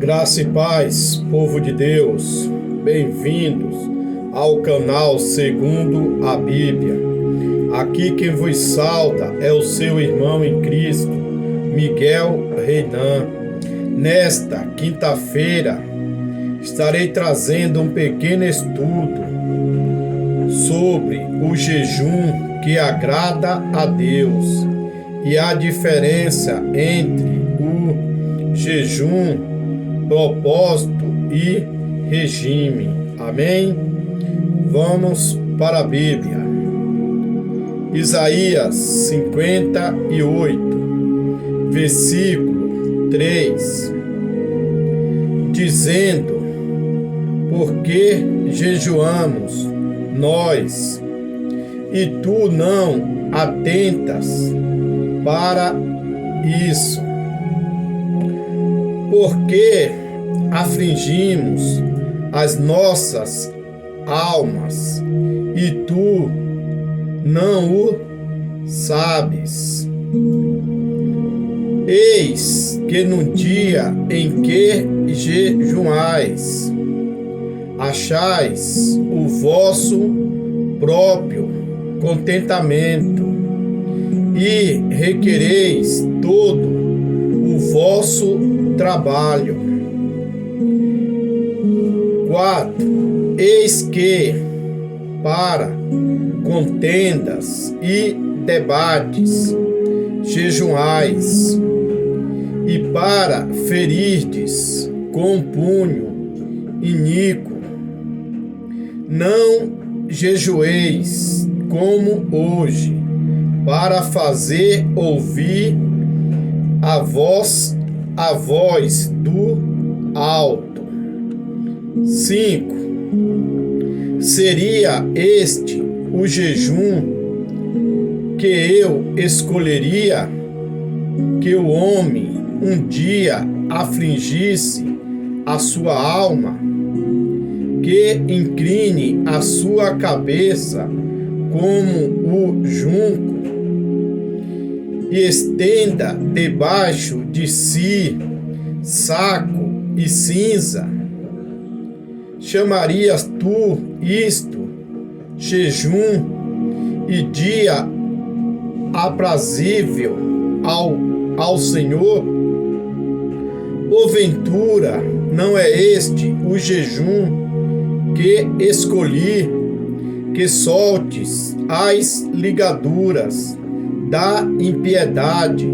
Graça e paz, povo de Deus, bem-vindos ao canal Segundo a Bíblia. Aqui quem vos sauda é o seu irmão em Cristo, Miguel Reinan. Nesta quinta-feira estarei trazendo um pequeno estudo sobre o jejum que agrada a Deus e a diferença entre o jejum, propósito e regime. Amém? Vamos para a Bíblia. Isaías 58, versículo 3, dizendo: por que jejuamos nós, e tu não atentas para isso? Porque afligimos as nossas almas, e tu não o sabes. Eis que no dia em que jejuais, achais o vosso próprio contentamento, e requereis todo o vosso trabalho. 4. Eis que para contendas e debates jejuais, e para ferirdes com punho iníquo. Não jejueis como hoje, para fazer ouvir a voz do alto. 5. Seria este o jejum que eu escolheria, que o homem um dia afligisse a sua alma, que incline a sua cabeça como o junco, e estenda debaixo de si saco e cinza? Chamarias tu isto jejum e dia aprazível ao Senhor? Porventura não é este o jejum que escolhi, que soltes as ligaduras da impiedade,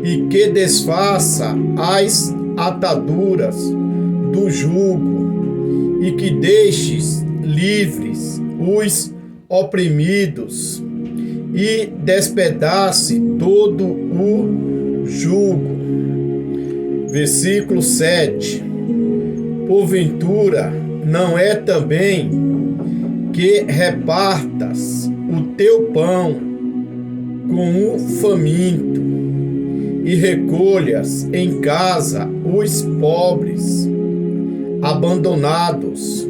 e que desfaça as ataduras do jugo, e que deixes livres os oprimidos, e despedace todo o jugo? Versículo 7. Porventura não é também que repartas o teu pão com o faminto, e recolhas em casa os pobres abandonados,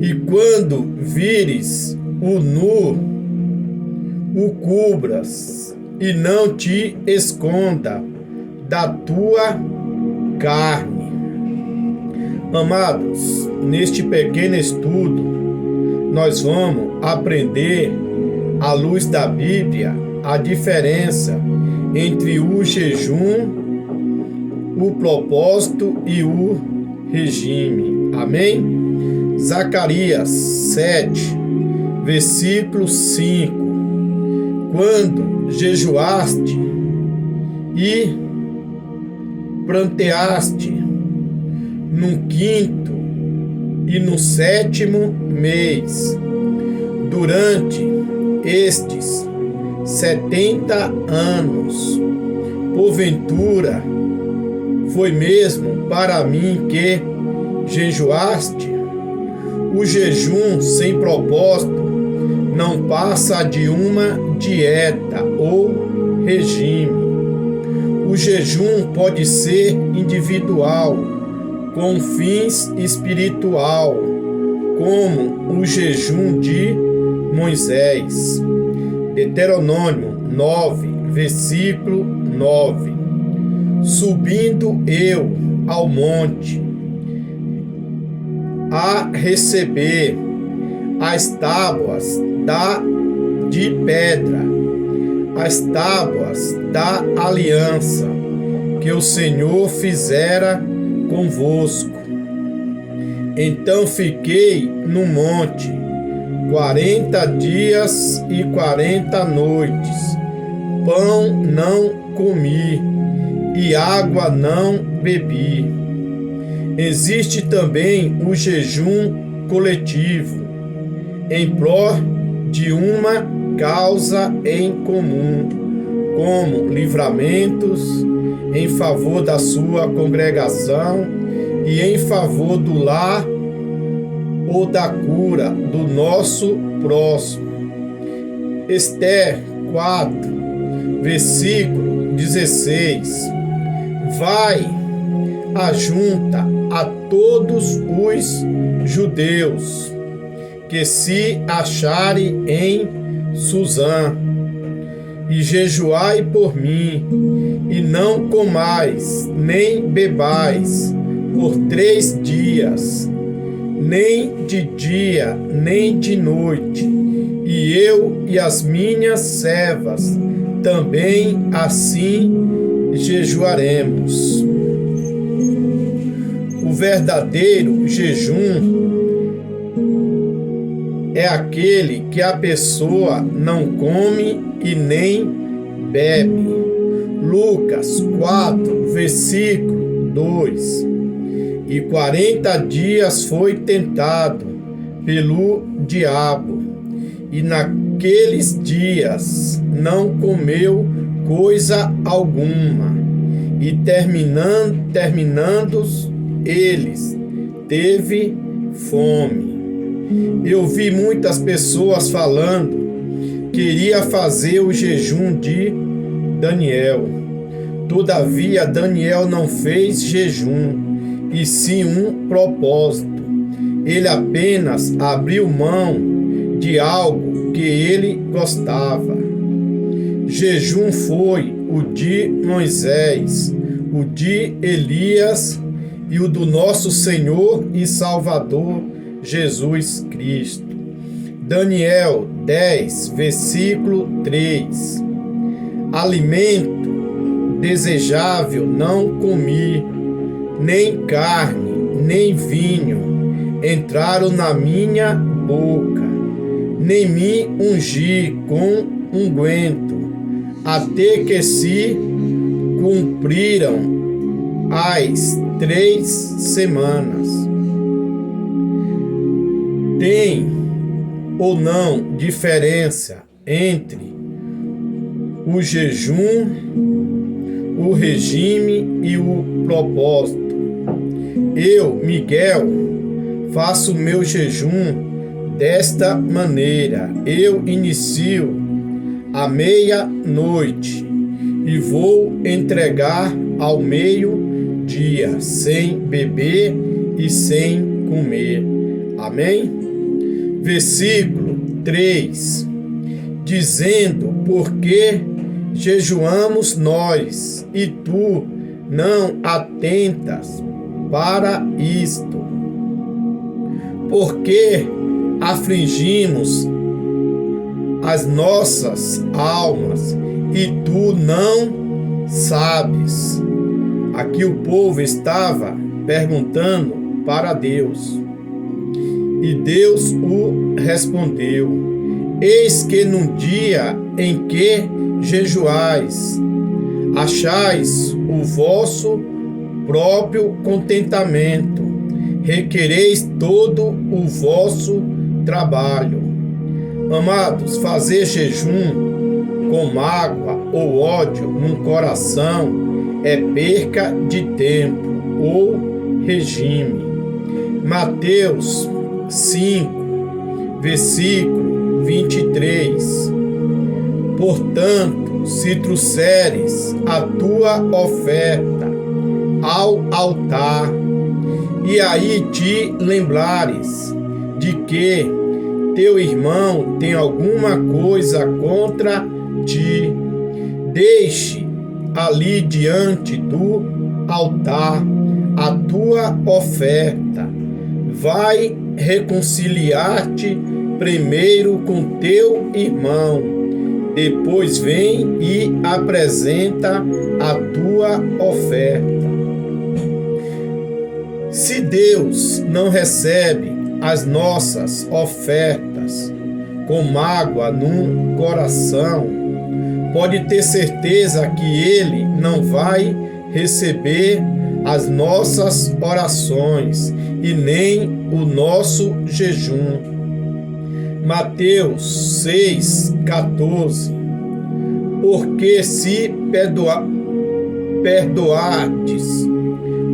e quando vires o nu, o cubras, e não te esconda da tua carne? Amados, neste pequeno estudo, nós vamos aprender, à luz da Bíblia, a diferença entre o jejum, o propósito e o regime. Amém? Zacarias 7, versículo 5. Quando jejuaste e pranteaste no 5º e no 7º mês, durante estes 70 anos, porventura foi mesmo para mim que jejuaste? O jejum sem propósito não passa de uma dieta ou regime. O jejum pode ser individual, com fins espiritual, como o jejum de Moisés. Deuteronômio 9, versículo 9. Subindo eu ao monte a receber as tábuas de pedra, as tábuas da aliança que o Senhor fizera convosco. Então fiquei no monte 40 dias e 40 noites, pão não comi e água não bebi. Existe também o jejum coletivo, em prol de uma causa em comum, como livramentos em favor da sua congregação e em favor do lar ou da cura do nosso próximo. Ester 4, versículo 16. Vai, ajunta a todos os judeus que se acharem em Suzã, e jejuai por mim, e não comais, nem bebais, por 3 dias, nem de dia, nem de noite, e eu e as minhas servas também assim jejuaremos. O verdadeiro jejum é aquele que a pessoa não come e nem bebe. Lucas 4, versículo 2. E 40 dias foi tentado pelo diabo, e naqueles dias não comeu coisa alguma, e terminando eles, teve fome. Eu vi muitas pessoas falando que iria fazer o jejum de Daniel. Todavia, Daniel não fez jejum, e sim um propósito. Ele apenas abriu mão de algo que ele gostava. Jejum foi o de Moisés, o de Elias e o do nosso Senhor e Salvador Jesus Cristo. Daniel 10, versículo 3. Alimento desejável não comi, nem carne, nem vinho entraram na minha boca, nem me ungi com unguento, até que se cumpriram as 3 semanas. Tem ou não diferença entre o jejum, o regime e o propósito? Eu, Miguel, faço meu jejum desta maneira. Eu inicio à meia-noite e vou entregar ao meio-dia, sem beber e sem comer. Amém? Versículo 3. Dizendo: porque jejuamos nós, e tu não atentas para isto? Porque afligimos as nossas almas, e tu não sabes? Aqui o povo estava perguntando para Deus, e Deus o respondeu: eis que no dia em que jejuais, achais o vosso próprio contentamento, requereis todo o vosso trabalho. Amados, fazer jejum com mágoa ou ódio no coração é perca de tempo ou regime. Mateus 5, versículo 23. Portanto, se trouxeres a tua oferta ao altar, e aí te lembrares de que teu irmão tem alguma coisa contra ti, deixe ali diante do altar a tua oferta. Vai reconciliar-te primeiro com teu irmão, depois vem e apresenta a tua oferta. Se Deus não recebe as nossas ofertas com mágoa no coração, pode ter certeza que Ele não vai receber as nossas orações e nem o nosso jejum. Mateus 6,14. Porque se perdoardes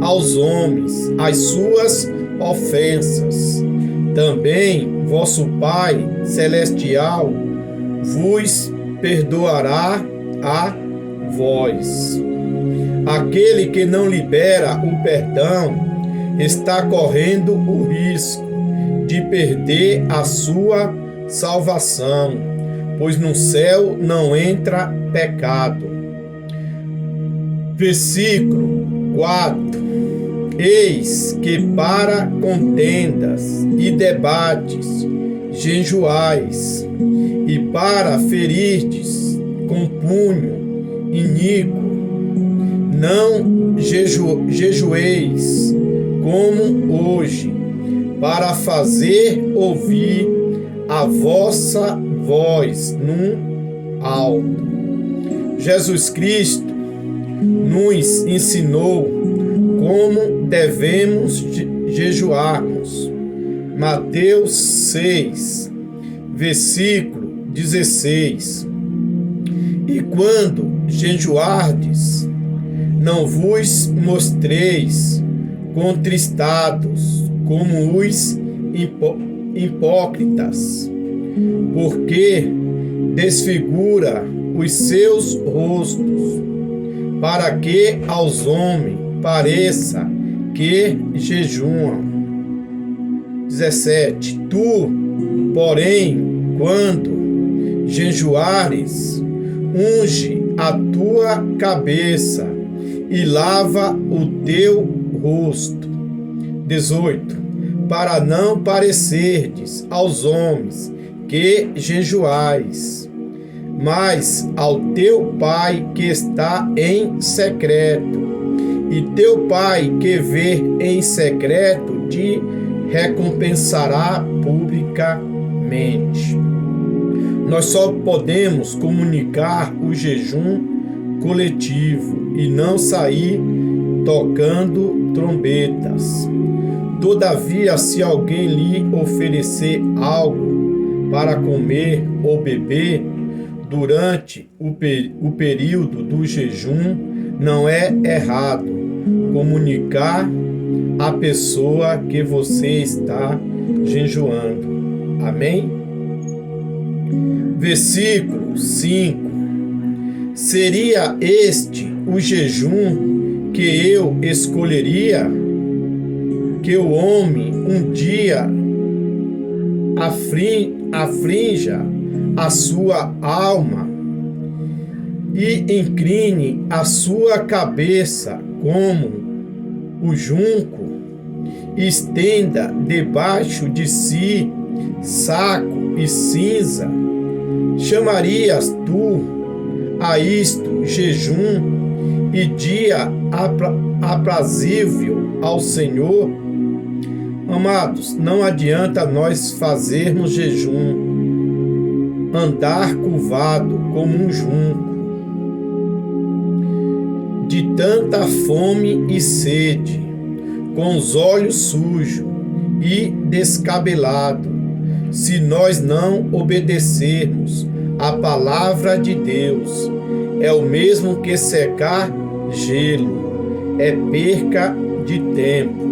aos homens as suas ofensas, também vosso Pai Celestial vos perdoará a vós. Aquele que não libera o perdão está correndo o risco de perder a sua salvação, pois no céu não entra pecado. Versículo 4. Eis que para contendas e debates jejuais, e para ferirdes com punho iníquo, não jejueis como hoje, para fazer ouvir a vossa voz num alto. Jesus Cristo nos ensinou como devemos jejuarmos. Mateus 6, versículo 16. E quando jejuardes, não vos mostreis contristados como os hipócritas, porque desfigura os seus rostos, para que aos homens pareça que jejuam. 17. Tu, porém, quando jejuares, unge a tua cabeça e lava o teu rosto. 18. Para não parecerdes aos homens que jejuais, mas ao teu Pai que está em secreto, e teu Pai que vê em secreto te recompensará publicamente. Nós só podemos comunicar o jejum coletivo e não sair tocando trombetas. Todavia, se alguém lhe oferecer algo para comer ou beber durante o período do jejum, não é errado comunicar à pessoa que você está jejuando. Amém? Versículo 5. Seria este o jejum que eu escolheria? Que o homem um dia afrinja a sua alma e incline a sua cabeça como o junco, estenda debaixo de si saco e cinza. Chamarias tu a isto jejum e dia aprazível ao Senhor? Amados, não adianta nós fazermos jejum, andar curvado como um junco, de tanta fome e sede, com os olhos sujos e descabelado, se nós não obedecermos a palavra de Deus. É o mesmo que secar gelo, é perca de tempo.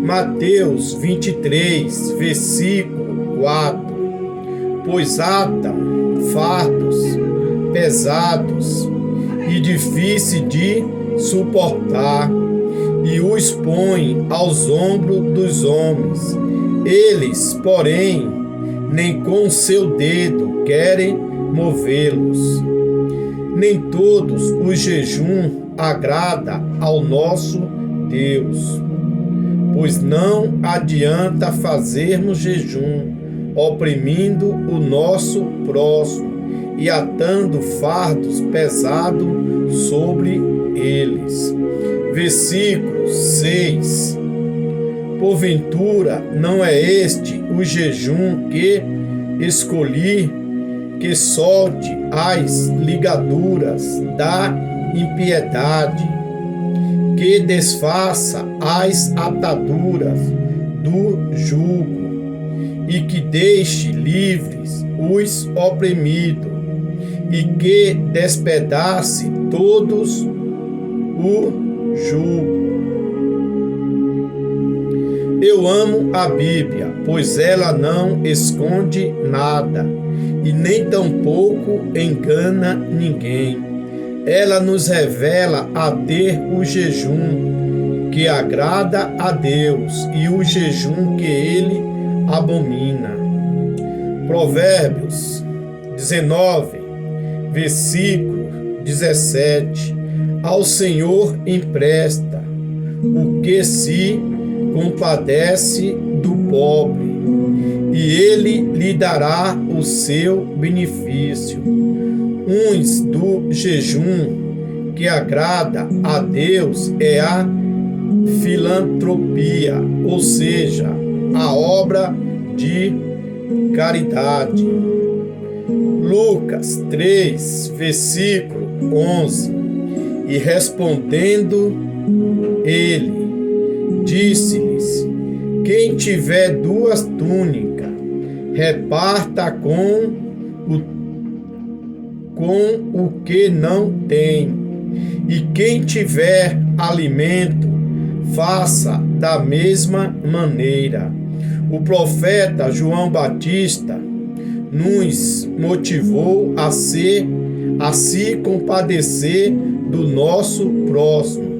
Mateus 23, versículo 4. Pois atam fardos pesados e difíceis de suportar, e os põem aos ombros dos homens. Eles, porém, nem com seu dedo querem movê-los. Nem todos os jejum agrada ao nosso Deus. Pois não adianta fazermos jejum, oprimindo o nosso próximo e atando fardos pesados sobre eles. Versículo 6. Porventura não é este o jejum que escolhi, que solte as ligaduras da impiedade, que desfaça as ataduras do jugo e que deixe livres os oprimidos e que despedace todos o jugo. Eu amo a Bíblia, pois ela não esconde nada e nem tampouco engana ninguém. Ela nos revela a ter o jejum que agrada a Deus e o jejum que Ele abomina. Provérbios 19, versículo 17. Ao Senhor empresta o que se compadece do pobre, e Ele lhe dará o seu benefício. Uns do jejum que agrada a Deus é a filantropia, ou seja, a obra de caridade. Lucas 3, versículo 11. E respondendo ele, disse-lhes: quem tiver 2 túnicas, reparta com o que não tem, e quem tiver alimento, faça da mesma maneira. O profeta João Batista nos motivou a se compadecer do nosso próximo,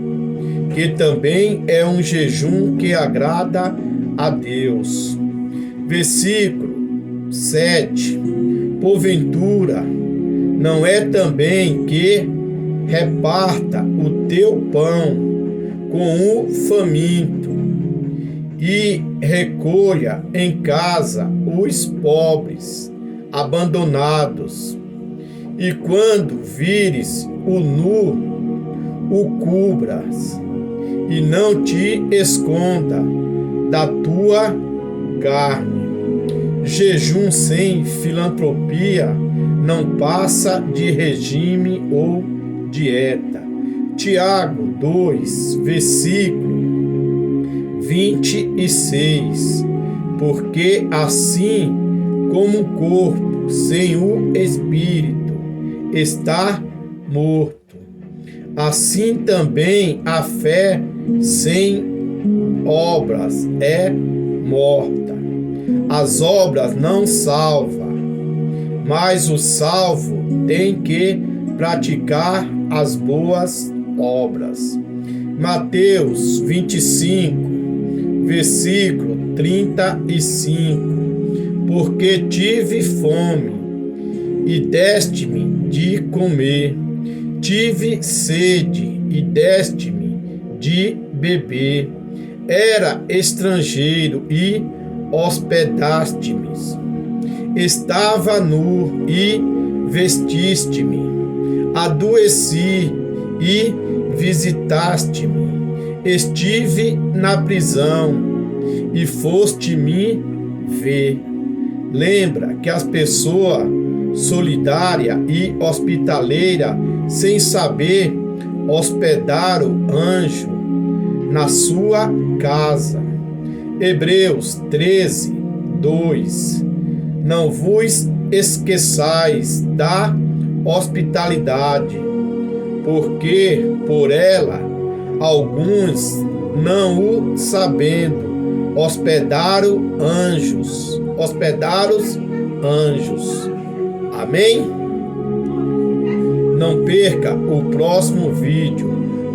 que também é um jejum que agrada a Deus. Versículo 7. Porventura, não é também que reparta o teu pão com o faminto e recolha em casa os pobres abandonados, e quando vires o nu, o cubras, e não te esconda da tua carne. Jejum sem filantropia não passa de regime ou dieta. Tiago 2, versículo 26. Porque assim como o corpo sem o espírito está morto, assim também a fé sem obras é morta. As obras não salvam, mas o salvo tem que praticar as boas obras. Mateus 25, versículo 35. Porque tive fome e deste-me de comer, tive sede e deste-me de beber, era estrangeiro e hospedaste-me, estava nu e vestiste-me, adoeci e visitaste-me, estive na prisão e foste-me ver. Lembra que as pessoas solidárias e hospitaleiras, sem saber, hospedaram anjo na sua casa. Hebreus 13, 2. Não vos esqueçais da hospitalidade, porque por ela alguns, não o sabendo, hospedaram anjos. Amém? Não perca o próximo vídeo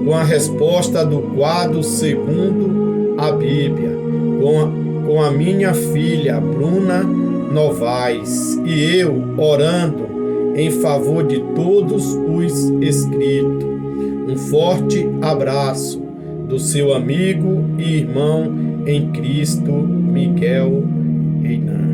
com a resposta do quadro segundo a Bíblia, com a minha filha Bruna Novaes e eu orando em favor de todos os inscritos. Um forte abraço. do seu amigo e irmão em Cristo, Miguel Reinaldo.